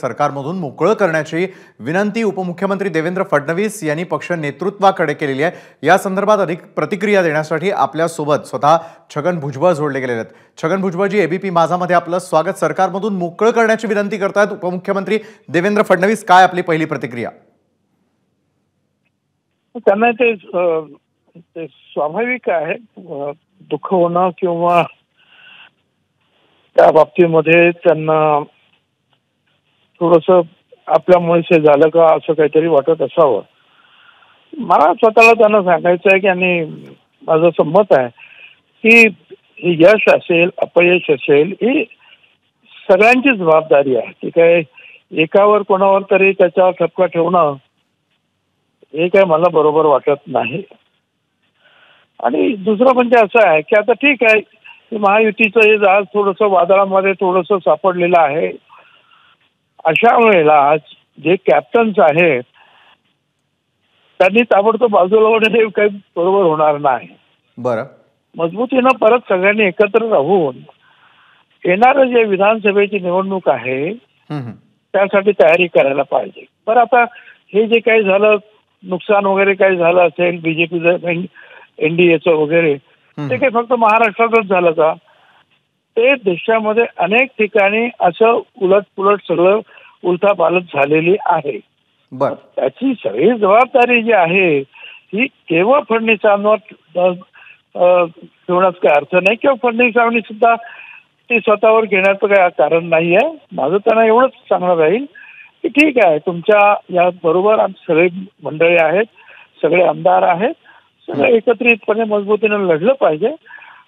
सरकारमधून मोकळं करण्याची विनंती उपमुख्यमंत्री देवेंद्र फडणवीस यांनी पक्ष नेतृत्वाकडे केलेली आहे। या संदर्भात अधिक प्रतिक्रिया देण्यासाठी आपल्या सोबत स्वतः छगन भुजबळ जोडले गेलेले आहेत। छगन भुजबळजी, एबीपी माझामध्ये आपलं स्वागत। सरकारमधून मोकळं करण्याची विनंती करतायत उपमुख्यमंत्री देवेंद्र फडणवीस, काय आपली पहिली प्रतिक्रिया? त्यांना ते स्वाभाविक आहे, दुःख होणं किंवा त्या बाबतीमध्ये त्यांना थोडंसं आपल्यामुळे झालं का असं काहीतरी वाटत असावं। मला स्वतःला त्यांना सांगायचं आहे की आणि माझं संमत आहे की यश असेल अपयश असेल ही सगळ्यांची जबाबदारी आहे। ती काय एकावर कोणावर तरी त्याच्यावर ठपका ठेवणं हे काय मला बरोबर वाटत नाही। आणि दुसरं म्हणजे असं आहे की आता ठीक आहे, महायुतीचं हे जहाज थोडंसं वादळामध्ये थोडंसं सापडलेलं आहे। अशा वेळेला जे कॅप्टन्स आहेत त्यांनी ताबडतोब बाजूला होणे हे काही बरोबर होणार नाही। बरं, मजबूतीनं परत सगळ्यांनी एकत्र राहून येणारं जे विधानसभेची निवडणूक आहे त्यासाठी तयारी करायला पाहिजे। बरं, आता हे जे काही झालं नुकसान वगैरे काही झालं असेल बीजेपीचं एनडीएचं वगैरे, ते काही फक्त महाराष्ट्रातच झालं का? ते देशामध्ये अनेक ठिकाणी असं उलटपुलट सगळं उलथापालट झालेली आहे। त्याची सगळी जबाबदारी जी आहे ही केवळ फडणवीसांवर ठेवण्यात काही अर्थ नाही किंवा फडणवीसांनी सुद्धा ती स्वतःवर घेण्याचं काही कारण नाही आहे। माझं त्यांना एवढंच सांगणं राहील की ठीक आहे, तुमच्या या बरोबर सगळे मंडळी आहेत, सगळे आमदार आहेत, सगळं एकत्रितपणे मजबूतीने लढलं पाहिजे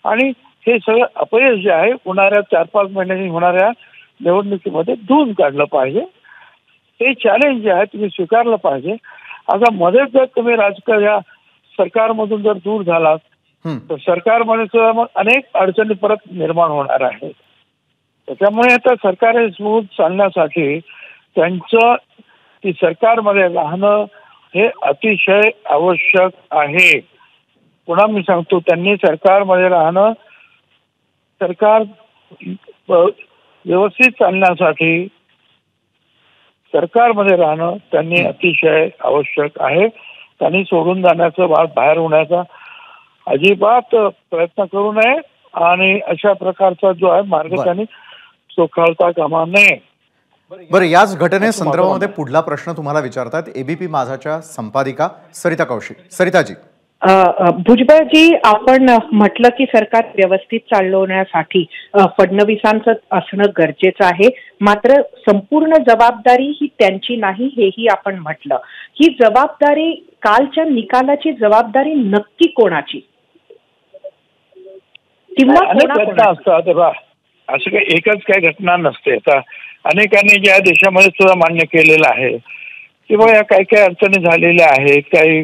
आणि हे सगळं अपयश जे आहे होणाऱ्या 4-5 महिन्यांनी होणाऱ्या निवडणुकीमध्ये धुवून काढलं पाहिजे। ते चॅलेंज जे आहे तुम्ही स्वीकारलं पाहिजे। आता मध्येच जर तुम्ही राजकीय सरकारमधून जर दूर झालात तर सरकारमध्ये सुद्धा मग अनेक अडचणी परत निर्माण होणार आहेत। त्याच्यामुळे आता सरकार हे स्मूथ चालण्यासाठी त्यांचं ती सरकारमध्ये राहणं हे अतिशय आवश्यक आहे। पुन्हा मी सांगतो, त्यांनी सरकारमध्ये राहणं, सरकार व्यवस्थित चालण्यासाठी सरकारमध्ये राहणं त्यांनी अतिशय आवश्यक आहे। त्यांनी सोडून जाण्याचं बाहेर होण्याचा अजिबात प्रयत्न करू नये आणि अशा प्रकारचा जो आहे मार्ग त्यांनी चोखाळता कामा नये। बरं, याच घटनेसंदर्भामध्ये पुढला प्रश्न तुम्हाला विचारतात एबीपी माझाच्या संपादिका सरिता कौशिक। सरिताजी, भुजबळजी, आपण म्हटलं की सरकार व्यवस्थित चालवण्यासाठी फडणवीसांचं असणं गरजेचं आहे, मात्र संपूर्ण जबाबदारी ही त्यांची नाही हेही आपण म्हटलं। ही जबाबदारी, कालच्या निकालाची जबाबदारी नक्की कोणाची किंवा असतात? असं काही एकच काही घटना नसते। आता अनेकांनी ज्या देशामध्ये सुद्धा मान्य केलेलं आहे किंवा या काही काही अडचणी झालेल्या आहेत, काही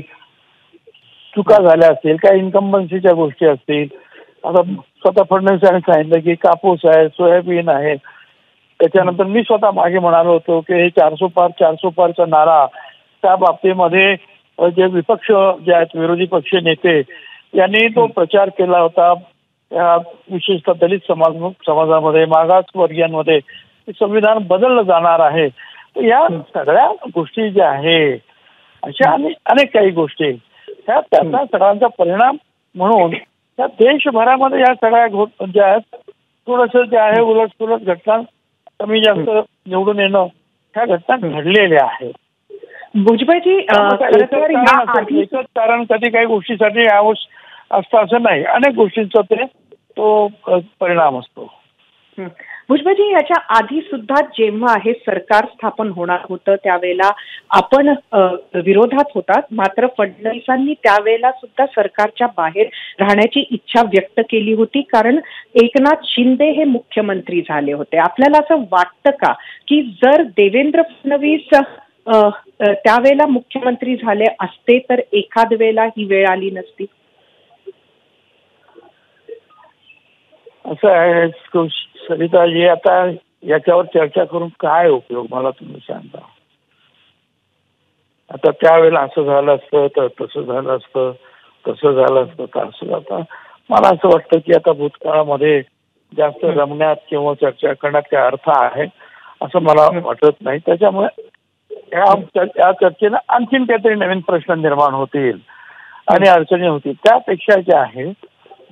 चुका झाल्या असतील, काही इन्कम्बन्सीच्या गोष्टी असतील। आता स्वतः फडणवीसांनी सांगितलं की कापूस आहे, सोयाबीन आहे, त्याच्यानंतर मी स्वतः मागे म्हणालो होतो की हे 400 पारचा नारा, त्या बाबतीमध्ये जे विपक्ष जे आहेत विरोधी पक्ष नेते यांनी तो प्रचार केला होता। विशेषतः दलित समाजामध्ये, मागासवर्गीयांमध्ये संविधान बदललं जाणार आहे। तर या सगळ्या गोष्टी ज्या आहे अशा अनेक काही गोष्टी त्याचा सगळ्यांचा परिणाम म्हणून त्या देशभरामध्ये या सगळ्या ज्या आहेत थोडंसं जे आहे उलटपुलट घटना कमी जास्त निवडून येणं ह्या घटना घडलेल्या आहेत। भुजबळजी, एकच कारण कधी काही गोष्टीसाठी आवश्यक असतं असं नाही, अनेक गोष्टींचा तो परिणाम असतो। भुजबळजी, याच्या आधी सुद्धा जेव्हा हे सरकार स्थापन होणार होतं त्यावेळेला आपण विरोधात होतात, मात्र फडणवीसांनी त्यावेळेला सुद्धा सरकारच्या बाहेर राहण्याची इच्छा व्यक्त केली होती, कारण एकनाथ शिंदे हे मुख्यमंत्री झाले होते। आपल्याला असं वाटतं का की जर देवेंद्र फडणवीस त्यावेळेला मुख्यमंत्री झाले असते तर एखाद वेळेला ही वेळ आली नसती? असं आहे सरिताजी, आता याच्यावर चर्चा करून काय उपयोग मला तुम्ही सांगा। आता त्यावेळेला असं झालं असतं तर तसं झालं असतं, तसं झालं असतं तर असं। आता मला असं वाटतं की आता भूतकाळामध्ये जास्त रमण्यात किंवा चर्चा करण्यात काय अर्थ आहे। असं मला वाटत नाही. त्याच्यामुळे या चर्चेनं आणखीन काहीतरी नवीन प्रश्न निर्माण होतील आणि अडचणी होतील. त्यापेक्षा जे आहे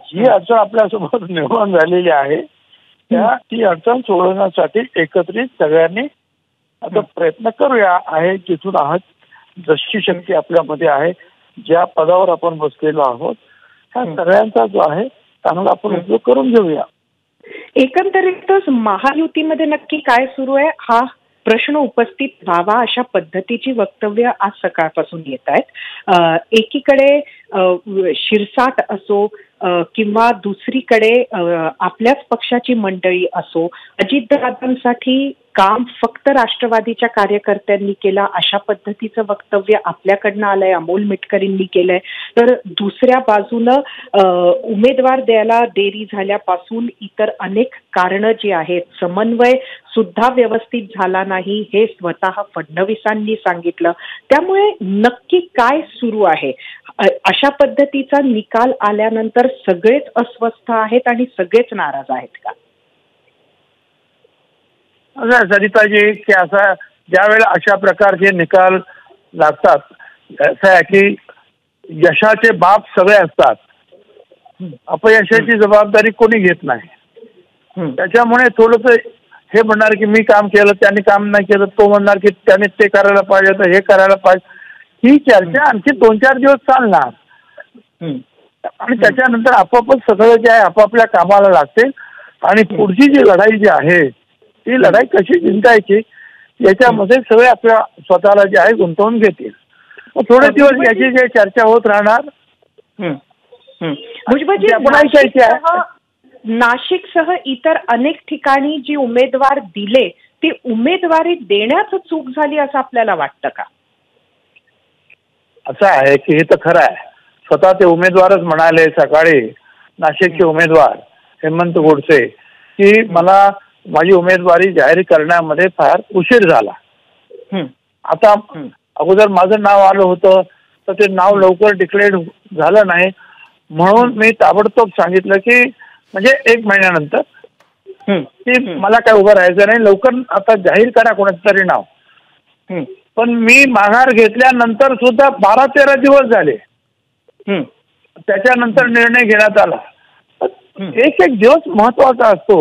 जी अडचण आपल्यासोबत निर्माण झालेली आहे ती अडचण सोडवण्यासाठी एकत्रित सगळ्यांनी आता प्रयत्न करूया. आहे जिथून आहात, जशी शक्ती आपल्यामध्ये आहे, ज्या पदावर आपण बसलेलो आहोत, ह्या सगळ्यांचा जो आहे चांगला आपण उपयोग करून घेऊया. एकंदरीतच महायुतीमध्ये नक्की काय सुरू आहे हा प्रश्न उपस्थित व्हावा अशा पद्धतीची वक्तव्य आज सकाळपासून येत आहेत. एकीकडे शिरसाट असो किंवा दुसरीकडे आपल्याच पक्षाची मंडळी असो, अजितदादांसाठी काम फक्त राष्ट्रवादीच्या कार्यकर्त्यांनी केलं अशा पद्धतीचं वक्तव्य आपल्याकडनं आलंय, अमोल मिटकरींनी केलंय. तर दुसऱ्या बाजूनं उमेदवार द्यायला देरी झाल्यापासून इतर अनेक कारणं जी आहेत, समन्वय सुद्धा व्यवस्थित झाला नाही हे स्वतः फडणवीसांनी सांगितलं. त्यामुळे नक्की काय सुरू आहे? अशा पद्धतीचा निकाल आल्यानंतर सगळेच अस्वस्थ आहेत आणि सगळेच नाराज आहेत का? सरिताजी, की असा ज्या वेळेला अशा प्रकारचे निकाल लागतात, असं आहे की यशाचे बाप सगळे असतात, अपयशाची जबाबदारी कोणी घेत नाही. त्याच्यामुळे थोडंसं हे म्हणणार की मी काम केलं, त्यांनी काम नाही केलं, तो म्हणणार की त्याने ते करायला पाहिजे तर हे करायला पाहिजे, ही चर्चा आणखी 2-4 दिवस चालणार आणि त्याच्यानंतर आपोआपच सगळं जे आहे आपापल्या कामाला लागते आणि पुढची जी लढाई जी आहे ती लढाई कशी जिंकायची याच्यामध्ये सगळे आपल्या स्वतःला जे आहे गुंतवून घेतील. थोडे दिवस याची जे चर्चा होत राहणार. आपण ऐकायची आहे नाशिकसह इतर अनेक ठिकाणी जी उमेदवार दिले ती उमेदवारी देण्याचं चूक झाली असं आपल्याला वाटतं का? असं आहे की हे तर खरं आहे. स्वतः ते उमेदवारच म्हणाले सकाळी, नाशिकचे उमेदवार हेमंत गोडसे, की मला माझी उमेदवारी जाहीर करण्यामध्ये फार उशीर झाला. आता अगोदर माझं नाव आलं होतं तर ते नाव लवकर डिक्लेअर झालं नाही, म्हणून मी ताबडतोब सांगितलं की म्हणजे 1 महिन्यानंतर की मला काय उभं राहायचं नाही, लवकर आता जाहीर करा कोणाचं तरी नाव. पण मी माघार घेतल्यानंतर सुद्धा 12-13 दिवस झाले, त्याच्यानंतर निर्णय घेण्यात आला. एक दिवस महत्वाचा असतो.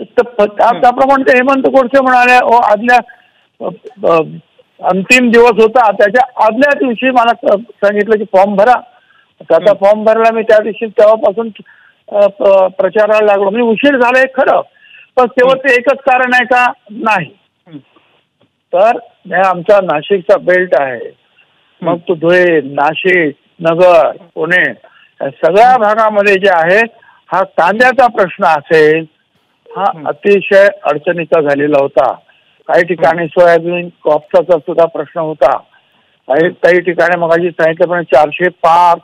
त्याप्रमाणे ते हेमंत गोडसे म्हणाले आदल्या अंतिम दिवस होता त्याच्या आदल्या दिवशी मला सांगितलं की फॉर्म भरा. त्याचा फॉर्म भरला मी त्या दिवशी, तेव्हापासून प्रचाराला लागलो. म्हणजे उशीर झालाय खरं, पण तेव्हा ते एकच कारण आहे का? नाही. तर आमचा नाशिकचा बेल्ट आहे, मग तो धुळे, नाशिक, नगर, पुणे सगळ्या भागामध्ये जे आहे हा कांद्याचा प्रश्न असेल हा अतिशय अडचणीचा झालेला होता. काही ठिकाणी सोयाबीन कापसाचा सुद्धा प्रश्न होता. काही ठिकाणी मग सांगितल्याप्रमाणे 400 पार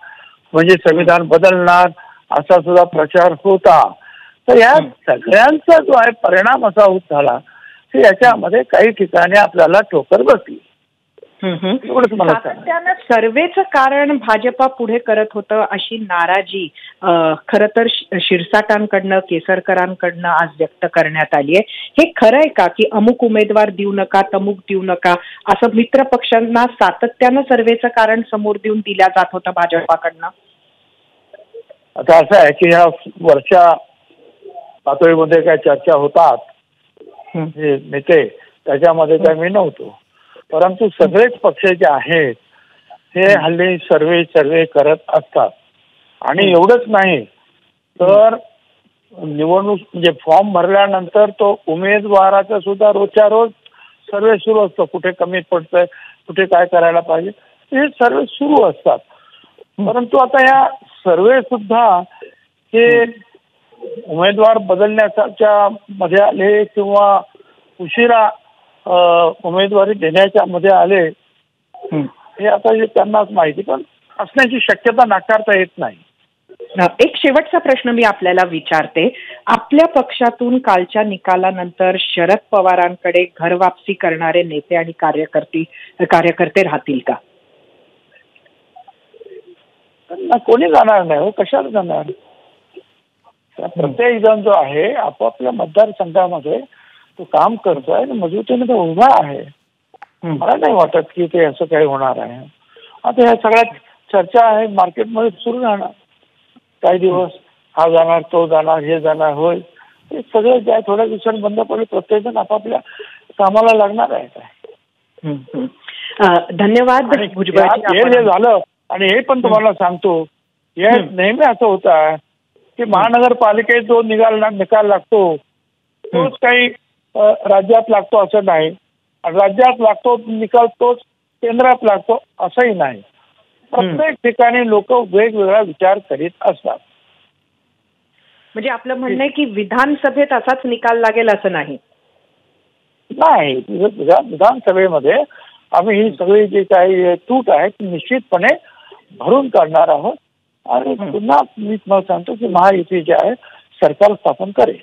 म्हणजे संविधान बदलणार असा सुद्धा प्रचार होता. तर या सगळ्यांचा जो आहे परिणाम असा होत झाला की याच्यामध्ये काही ठिकाणी आपल्याला ठोकर बसली. सातत्यानं सर्वेचं कारण भाजपा पुढे करत होतं अशी नाराजी खरं तर शिरसाटांकडनं, केसरकरांकडनं आज व्यक्त करण्यात आली आहे. हे खरं आहे का की अमुक उमेदवार देऊ नका, तमुक देऊ नका असं मित्र पक्षांना सातत्यानं सर्वेचं कारण समोर देऊन दिल्या जात होतं भाजपाकडनं? आता असं आहे की ह्या वरच्या पातळीमध्ये काय चर्चा होतात हे नेते, त्याच्यामध्ये काय मी नव्हतो. परंतु सगळेच पक्ष जे आहेत हे हल्ली सर्वे करत असतात. आणि एवढंच नाही तर निवडणूक म्हणजे फॉर्म भरल्यानंतर तो उमेदवाराचा सुद्धा रोजच्या रोज सर्वे सुरू असतो. कुठे कमी पडतंय, कुठे काय करायला पाहिजे, हे सर्वे सुरू असतात. परंतु आता या सर्वे सुद्धा हे उमेदवार बदलण्याच्या मध्ये आले किंवा उशिरा उमेदवारी देण्याच्या मध्ये आले हे आता त्यांनाच माहिती, पण असण्याची शक्यता नाकारता येत नाही. एक शेवटचा प्रश्न मी आपल्याला विचारते. आपल्या पक्षातून कालच्या निकालानंतर शरद पवारांकडे घर वापसी करणारे नेते आणि कार्यकर्ते राहतील का? कोणी जाणार नाही. कशाला जाणार? प्रत्येक जण जो आहे आपापल्या मतदारसंघामध्ये तो काम करतोय आणि मजबूतीने तो उभा आहे. मला नाही वाटत की ते असं काही होणार आहे. आता ह्या सगळ्यात चर्चा आहे मार्केटमध्ये सुरू राहणार काही दिवस. हा जाणार, तो जाणार, हे जाणार, होय हे सगळं ज्या थोड्या दिवसांनी बंद पडले प्रत्येकजण आपापल्या कामाला लागणार आहे. धन्यवाद भुजबळजी. हे जे झालं आणि हे पण तुम्हाला सांगतो, हे नेहमी असं होत आहे की महानगरपालिकेत जो निकाल लागतो तोच काही राज्यात लागतो असं नाही. राज्यात लागतो निकाल तोच केंद्रात लागतो असंही नाही. प्रत्येक ठिकाणी लोक वेगवेगळा विचार करीत असतात. म्हणजे आपलं म्हणणं आहे की विधानसभेत असाच निकाल लागेल असं नाही. नाही, विधानसभेमध्ये आम्ही ही सगळी जी काही तूट आहे ती निश्चितपणे भरून काढणार आहोत आणि पुन्हा मी तुम्हाला सांगतो की महायुती जे आहे सरकार स्थापन करेल.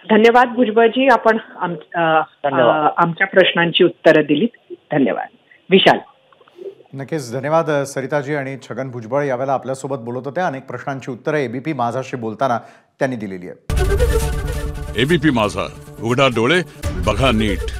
धन्यवाद भुजबळजी, आपण आमच्या प्रश्नांची उत्तरं दिलीत. धन्यवाद. विशाल. नक्कीच धन्यवाद सरिताजी. आणि छगन भुजबळ यावेळेला आपल्यासोबत बोलत होते. अनेक प्रश्नांची उत्तरं एबीपी माझाशी बोलताना त्यांनी दिलेली आहे. एबीपी माझा, उघडा डोळे बघा नीट.